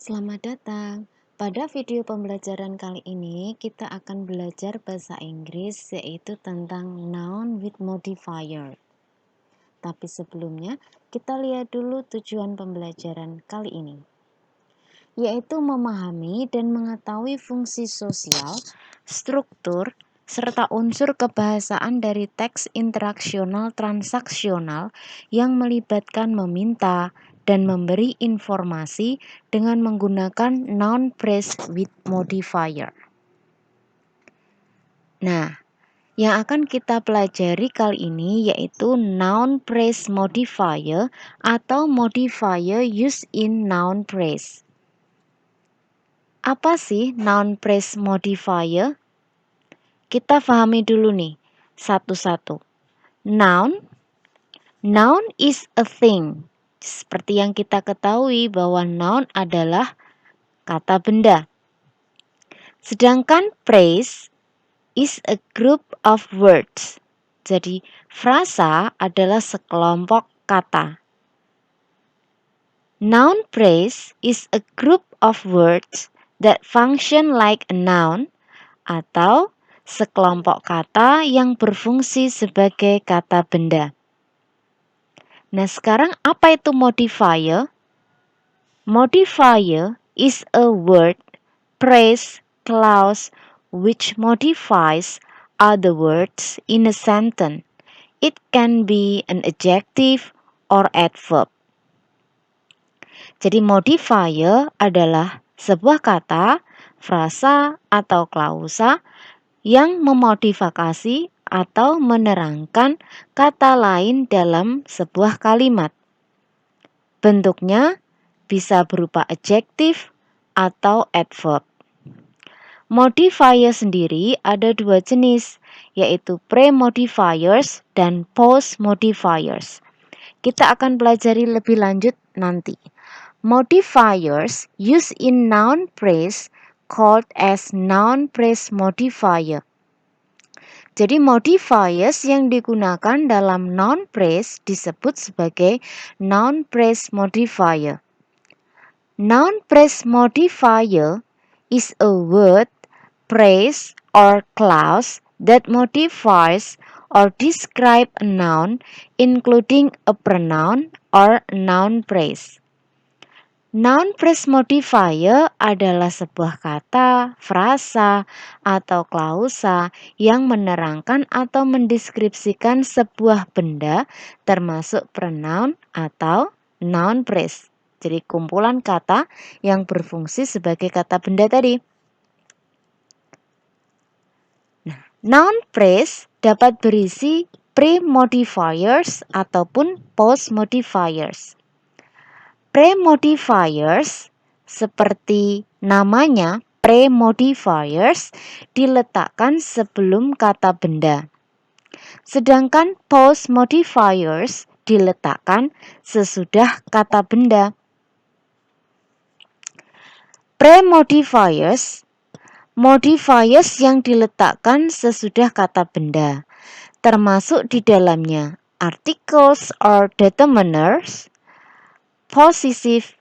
Selamat datang. Pada video pembelajaran kali ini, kita akan belajar bahasa Inggris yaitu tentang noun with modifier. Tapi sebelumnya, kita lihat dulu tujuan pembelajaran kali ini, yaitu memahami dan mengetahui fungsi sosial, struktur, serta unsur kebahasaan dari teks interaksional transaksional yang melibatkan meminta dan memberi informasi dengan menggunakan noun phrase with modifier. Nah, yang akan kita pelajari kali ini yaitu noun phrase modifier atau modifier used in noun phrase. Apa sih noun phrase modifier? Kita pahami dulu nih, satu-satu. Noun is a thing. Seperti yang kita ketahui bahwa noun adalah kata benda. Sedangkan phrase is a group of words. Jadi, frasa adalah sekelompok kata. Noun phrase is a group of words that function like a noun atau sekelompok kata yang berfungsi sebagai kata benda. Nah, sekarang apa itu modifier? Modifier is a word, phrase, clause which modifies other words in a sentence. It can be an adjective or adverb. Jadi modifier adalah sebuah kata, frasa, atau klausa yang memodifikasi atau menerangkan kata lain dalam sebuah kalimat. Bentuknya bisa berupa adjektif atau adverb. Modifier sendiri ada dua jenis, yaitu pre-modifiers dan post-modifiers. Kita akan pelajari lebih lanjut nanti. Modifiers used in noun phrase called as noun phrase modifier. Jadi modifiers yang digunakan dalam noun phrase disebut sebagai noun phrase modifier. Noun phrase modifier is a word, phrase, or clause that modifies or describe a noun, including a pronoun or a noun phrase. Noun phrase modifier adalah sebuah kata, frasa, atau klausa yang menerangkan atau mendeskripsikan sebuah benda termasuk pronoun atau noun phrase. Jadi kumpulan kata yang berfungsi sebagai kata benda tadi. Nah, noun phrase dapat berisi pre-modifiers ataupun post-modifiers. Pre-modifiers seperti namanya, pre-modifiers diletakkan sebelum kata benda. Sedangkan post-modifiers diletakkan sesudah kata benda. Pre-modifiers, modifiers yang diletakkan sesudah kata benda, termasuk di dalamnya articles or determiners, possessive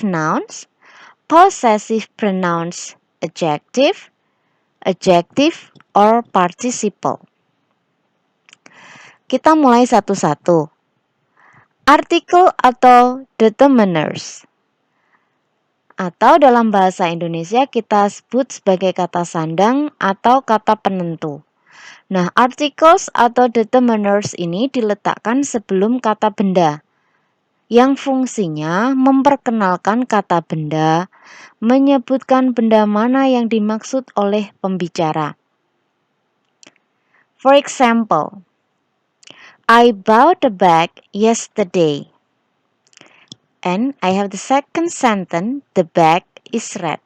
nouns, possessive pronouns, adjective, or participle. Kita mulai satu-satu. Artikel atau determiners, atau dalam bahasa Indonesia kita sebut sebagai kata sandang atau kata penentu. Nah, articles atau determiners ini diletakkan sebelum kata benda, yang fungsinya memperkenalkan kata benda, menyebutkan benda mana yang dimaksud oleh pembicara. For example, I bought a bag yesterday. And I have the second sentence, the bag is red.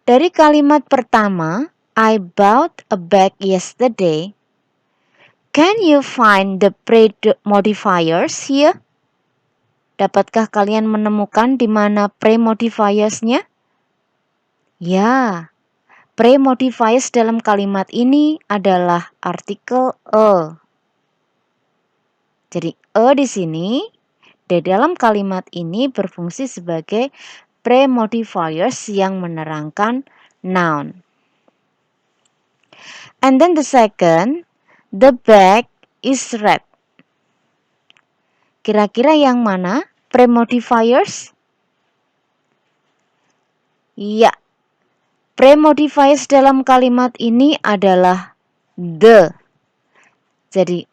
Dari kalimat pertama, I bought a bag yesterday. Can you find the pre-modifiers here? Dapatkah kalian menemukan di mana pre-modifiersnya? Ya, pre-modifiers dalam kalimat ini adalah artikel a. Jadi a di sini Di dalam kalimat ini berfungsi sebagai pre-modifiers yang menerangkan noun. And then the second, the bag is red. Kira-kira yang mana pre-modifiers? Ya, pre-modifiers dalam kalimat ini adalah the. Jadi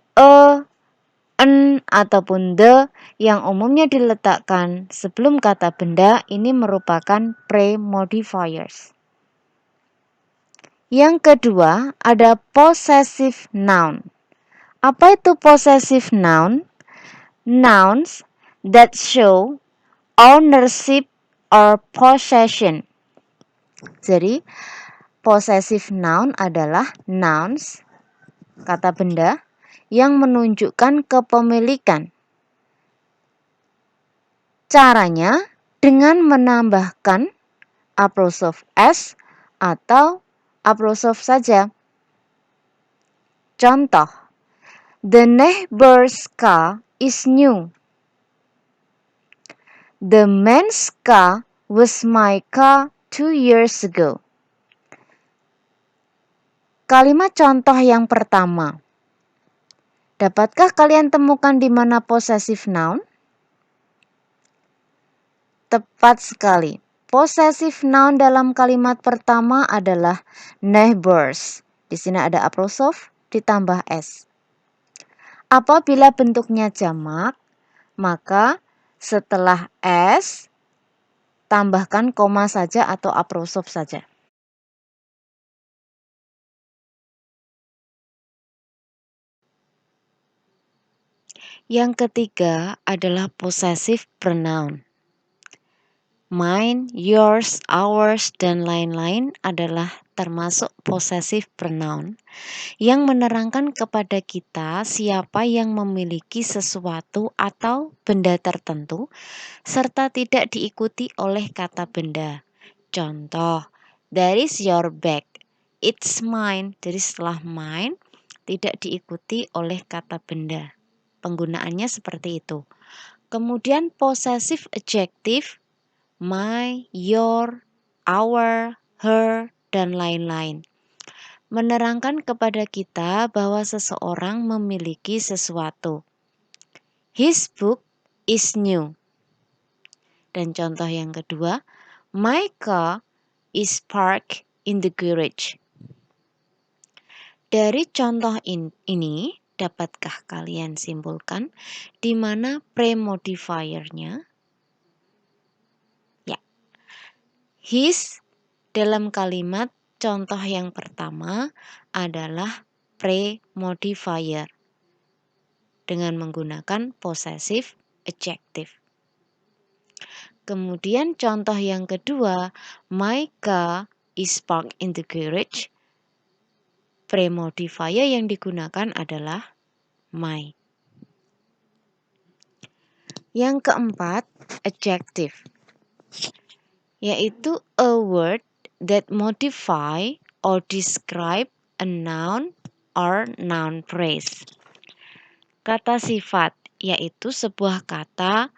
an ataupun the yang umumnya diletakkan sebelum kata benda ini merupakan pre-modifiers. Yang kedua ada possessive noun. Apa itu possessive noun? Nouns that show ownership or possession. Jadi possessive noun adalah nouns, kata benda, yang menunjukkan kepemilikan. Caranya dengan menambahkan apostrophe s atau apostrophe saja. Contoh, the neighbor's car is new. The man's car was my car 2 years ago. Kalimat contoh yang pertama. Dapatkah kalian temukan di mana possessive noun? Tepat sekali. Possessive noun dalam kalimat pertama adalah neighbors. Di sini ada apostrophe ditambah s. Apabila bentuknya jamak, maka setelah s tambahkan koma saja atau apostrophe saja. Yang ketiga adalah possessive pronoun. Mine, yours, ours, dan lain-lain adalah termasuk possessive pronoun yang menerangkan kepada kita siapa yang memiliki sesuatu atau benda tertentu serta tidak diikuti oleh kata benda. Contoh, that is your bag, it's mine. Jadi setelah mine tidak diikuti oleh kata benda. Penggunaannya seperti itu. Kemudian possessive adjective, my, your, our, her, dan lain-lain. Menerangkan kepada kita bahwa seseorang memiliki sesuatu. His book is new. Dan contoh yang kedua, my car is parked in the garage. Dari contoh ini, dapatkah kalian simpulkan di mana pre-modifiernya? Ya, his dalam kalimat contoh yang pertama adalah pre-modifier dengan menggunakan possessive adjective. Kemudian contoh yang kedua, my car is parked in the garage. Pre-modifier yang digunakan adalah my. Yang keempat, adjective, yaitu a word that modify or describe a noun or noun phrase. Kata sifat, yaitu sebuah kata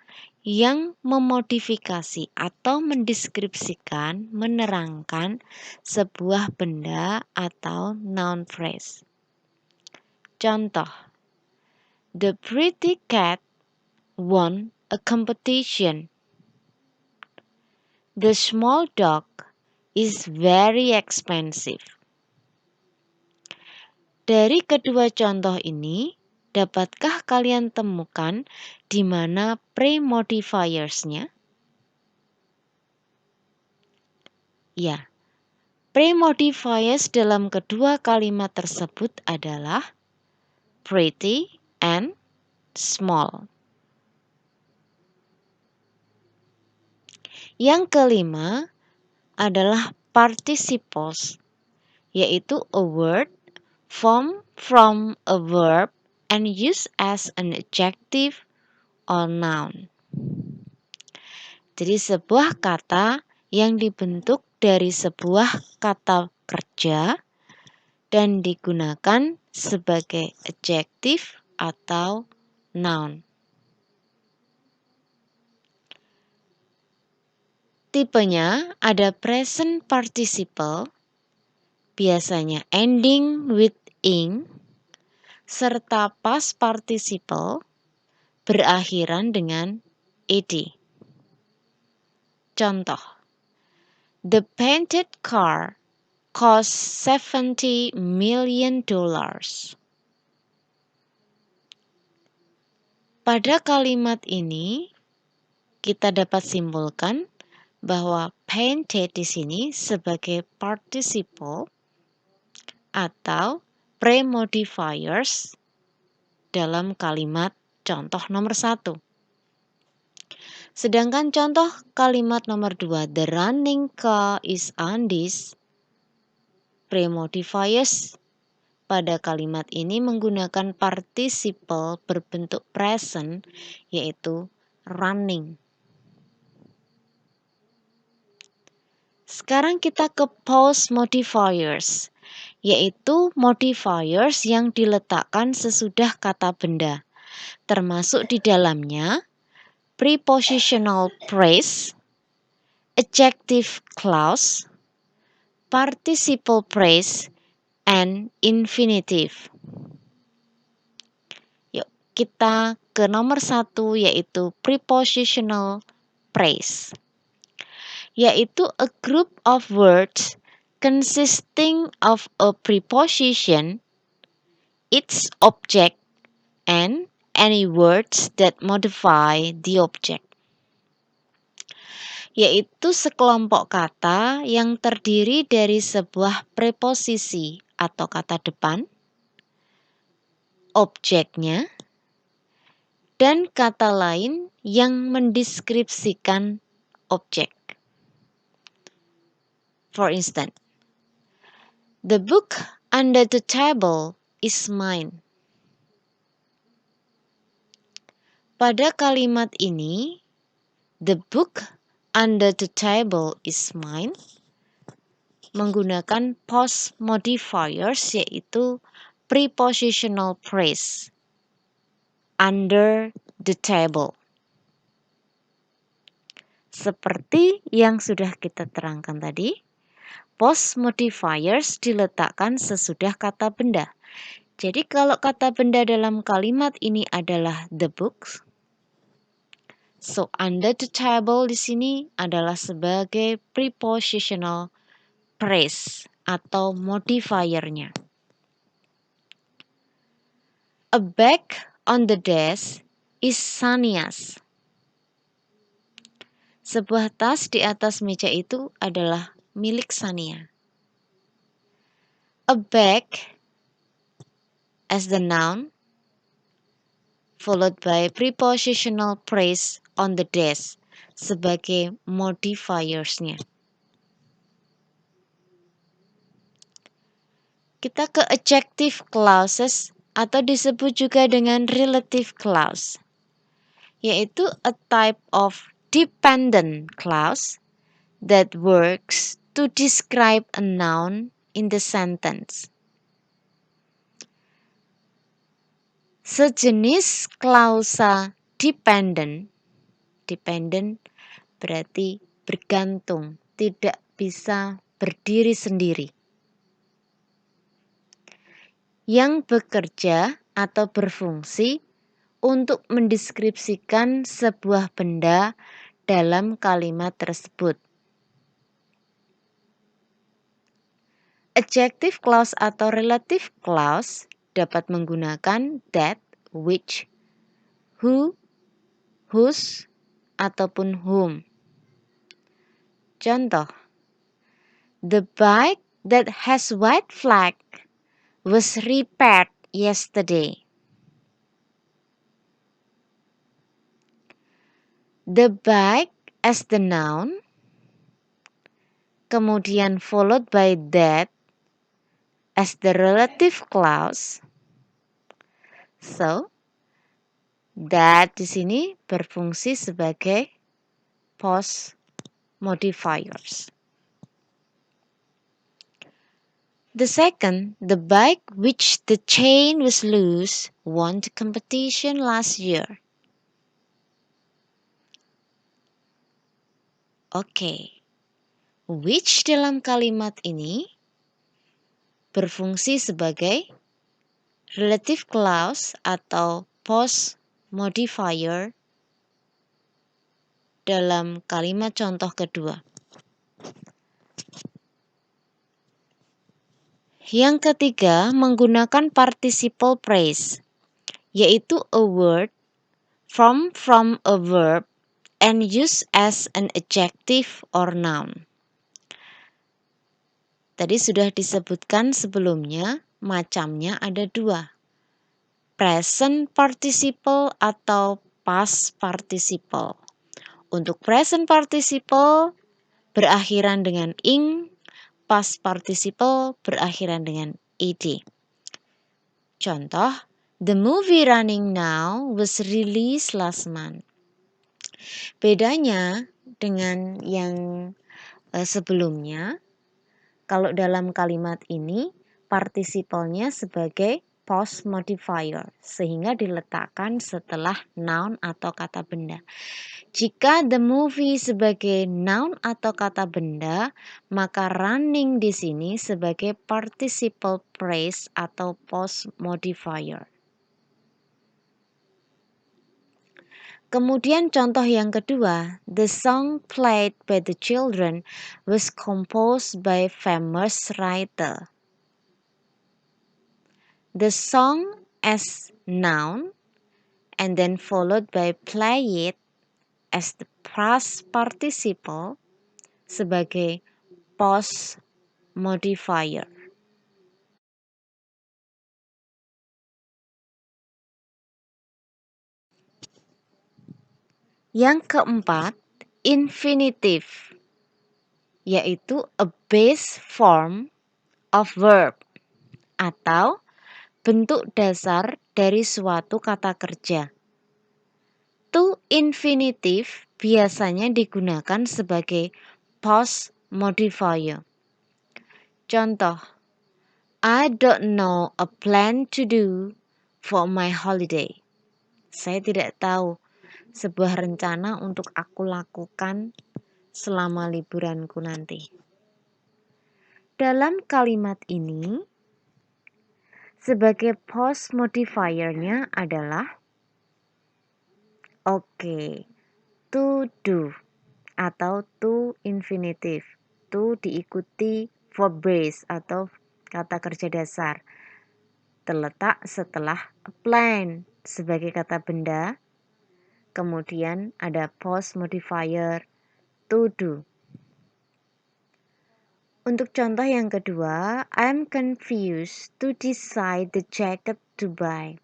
yang memodifikasi atau mendeskripsikan, menerangkan sebuah benda atau noun phrase. Contoh, the pretty cat won a competition. The small dog is very expensive. Dari kedua contoh ini, dapatkah kalian temukan di mana pre-modifiersnya? Ya, pre-modifiers dalam kedua kalimat tersebut adalah pretty and small. Yang kelima adalah participles, yaitu a word formed from a verb and used as an adjective or noun. Jadi sebuah kata yang dibentuk dari sebuah kata kerja dan digunakan sebagai adjective atau noun. Tipenya ada present participle, biasanya ending with ing, serta past participle berakhiran dengan ed. Contoh, the painted car cost $70 million. Pada kalimat ini, kita dapat simpulkan bahwa painted di sini sebagai participle atau pre-modifiers dalam kalimat contoh nomor 1. Sedangkan contoh kalimat nomor 2, the running car is Andy's, pre-modifiers pada kalimat ini menggunakan participle berbentuk present, yaitu running. Sekarang kita ke post modifiers, yaitu modifiers yang diletakkan sesudah kata benda, termasuk di dalamnya prepositional phrase, adjective clause, participle phrase, and infinitive. Yuk, kita ke nomor 1, yaitu prepositional phrase, yaitu a group of words consisting of a preposition, its object, and any words that modify the object. Yaitu sekelompok kata yang terdiri dari sebuah preposisi atau kata depan, objeknya, dan kata lain yang mendeskripsikan objek. For instance, the book under the table is mine. Pada kalimat ini, the book under the table is mine menggunakan post modifiers, yaitu prepositional phrase, under the table. Seperti yang sudah kita terangkan tadi, post modifiers diletakkan sesudah kata benda. Jadi kalau kata benda dalam kalimat ini adalah the books, so under the table di sini adalah sebagai prepositional phrase atau modifiernya. A bag on the desk is Sania's. Sebuah tas di atas meja itu adalah milik Sania. A bag as the noun followed by prepositional phrase on the desk sebagai modifiersnya. Kita ke adjective clauses atau disebut juga dengan relative clause, yaitu a type of dependent clause that works to describe a noun in the sentence. Sejenis klausa dependent berarti bergantung, tidak bisa berdiri sendiri, yang bekerja atau berfungsi untuk mendeskripsikan sebuah benda dalam kalimat tersebut. Adjective clause atau relative clause dapat menggunakan that, which, who, whose, ataupun whom. Contoh, the bike that has white flag was repaired yesterday. The bike as the noun, kemudian followed by that as the relative clause. So, that di sini berfungsi sebagai post modifiers. The second, the bike which the chain was loose won the competition last year. Oke, which dalam kalimat ini berfungsi sebagai relative clause atau post modifier dalam kalimat contoh kedua. Yang ketiga, menggunakan participle phrase, yaitu a word from a verb and used as an adjective or noun. Tadi sudah disebutkan sebelumnya, macamnya ada dua. Present participle atau past participle. Untuk present participle berakhiran dengan ing, past participle berakhiran dengan ed. Contoh, the movie running now was released last month. Bedanya dengan yang sebelumnya, kalau dalam kalimat ini partisipalnya sebagai post modifier sehingga diletakkan setelah noun atau kata benda. Jika the movie sebagai noun atau kata benda, maka running di sini sebagai participle phrase atau post modifier. Kemudian contoh yang kedua, the song played by the children was composed by famous writer. The song as noun and then followed by play it as the past participle sebagai post modifier. Yang keempat, infinitive, yaitu a base form of verb atau bentuk dasar dari suatu kata kerja. To infinitive biasanya digunakan sebagai post modifier. Contoh, I don't know a plan to do for my holiday. Saya tidak tahu sebuah rencana untuk aku lakukan selama liburanku nanti. Dalam kalimat ini, sebagai post modifiernya adalah to do atau to infinitive. To diikuti verb base atau kata kerja dasar. Terletak setelah plan sebagai kata benda. Kemudian ada post modifier to do. Untuk contoh yang kedua, I'm confused to decide the jacket to buy.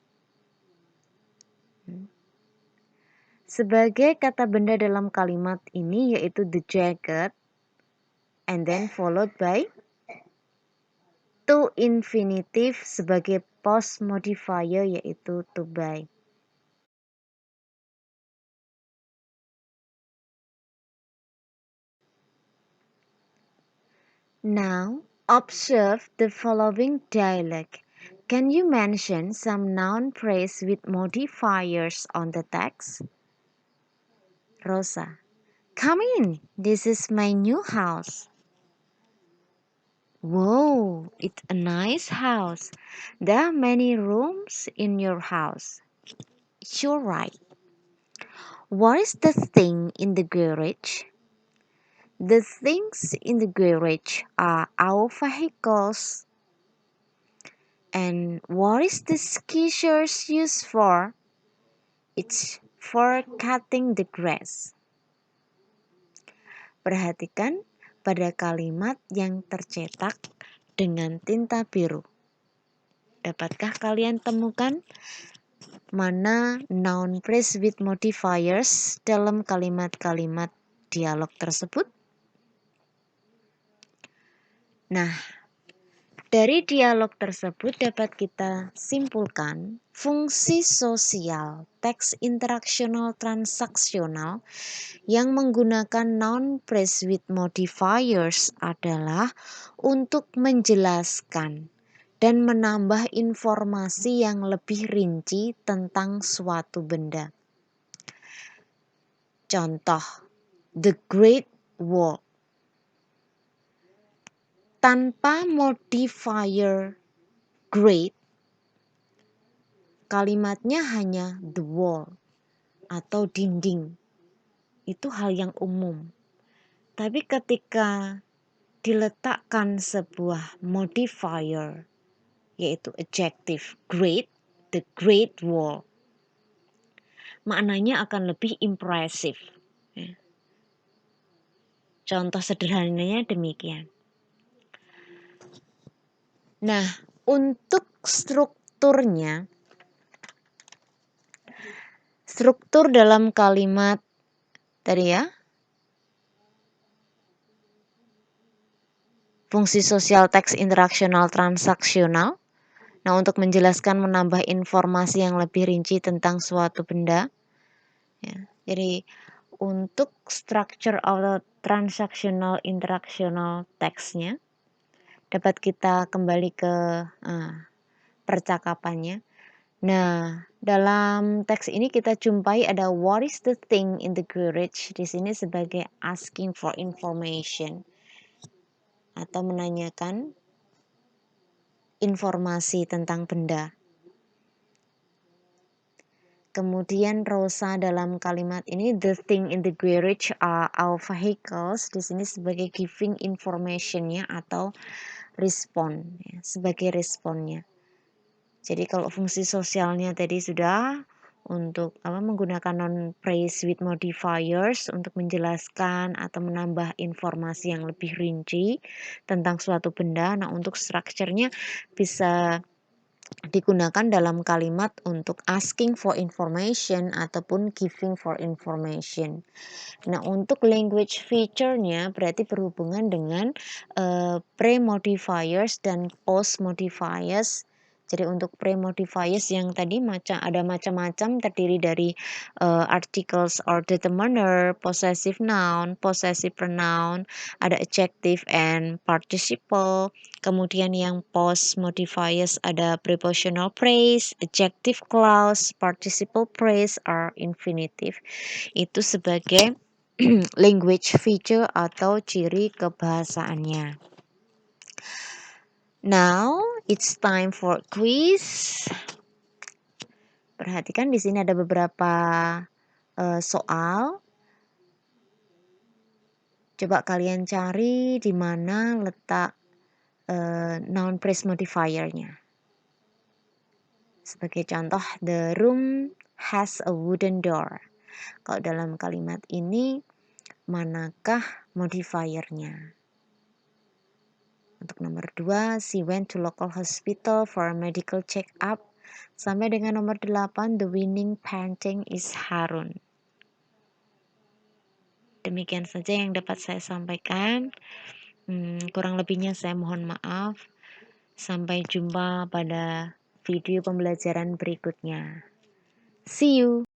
Sebagai kata benda dalam kalimat ini yaitu the jacket and then followed by to infinitive sebagai post modifier yaitu to buy. Now, observe the following dialogue. Can you mention some noun phrase with modifiers on the text? Rosa, come in. This is my new house. Whoa, it's a nice house. There are many rooms in your house. You're right. What is the thing in the garage? The things in the garage are our vehicles. And what is the scissors used for? It's for cutting the grass. Perhatikan pada kalimat yang tercetak dengan tinta biru. Dapatkah kalian temukan mana noun phrase with modifiers dalam kalimat-kalimat dialog tersebut? Nah, dari dialog tersebut dapat kita simpulkan fungsi sosial teks interaksional transaksional yang menggunakan noun phrase with modifiers adalah untuk menjelaskan dan menambah informasi yang lebih rinci tentang suatu benda. Contoh, the great wall. Tanpa modifier great, kalimatnya hanya the wall atau dinding. Itu hal yang umum. Tapi ketika diletakkan sebuah modifier, yaitu adjective great, the great wall, maknanya akan lebih impresif. Contoh sederhananya demikian. Nah, untuk strukturnya, struktur dalam kalimat tadi ya, fungsi sosial teks interaksional transaksional. Nah, untuk menjelaskan menambah informasi yang lebih rinci tentang suatu benda. Ya, jadi untuk structure atau transaksional interaksional teksnya dapat kita kembali ke percakapannya. Nah, dalam teks ini kita jumpai ada what is the thing in the garage di sini sebagai asking for information atau menanyakan informasi tentang benda. Kemudian Rosa dalam kalimat ini the thing in the garage are our vehicles di sini sebagai giving informationnya atau respon ya, sebagai responnya. Jadi kalau fungsi sosialnya tadi sudah untuk menggunakan non phrase with modifiers untuk menjelaskan atau menambah informasi yang lebih rinci tentang suatu benda. Nah, untuk strukturnya bisa digunakan dalam kalimat untuk asking for information ataupun giving for information. Nah, untuk language feature-nya berarti berhubungan dengan pre-modifiers dan post-modifiers. Jadi untuk pre-modifiers yang tadi ada macam-macam terdiri dari articles or determiner, possessive noun, possessive pronoun, ada adjective and participle. Kemudian yang post-modifiers ada prepositional phrase, adjective clause, participle phrase, or infinitive. Itu sebagai language feature atau ciri kebahasaannya. Now, it's time for quiz. Perhatikan di sini ada beberapa soal. Coba kalian cari di mana letak noun phrase modifier-nya. Sebagai contoh, the room has a wooden door. Kalau dalam kalimat ini, manakah modifiernya? Untuk nomor 2, she went to local hospital for a medical check-up. Sampai dengan nomor 8, the winning painting is Harun. Demikian saja yang dapat saya sampaikan. Kurang lebihnya saya mohon maaf. Sampai jumpa pada video pembelajaran berikutnya. See you!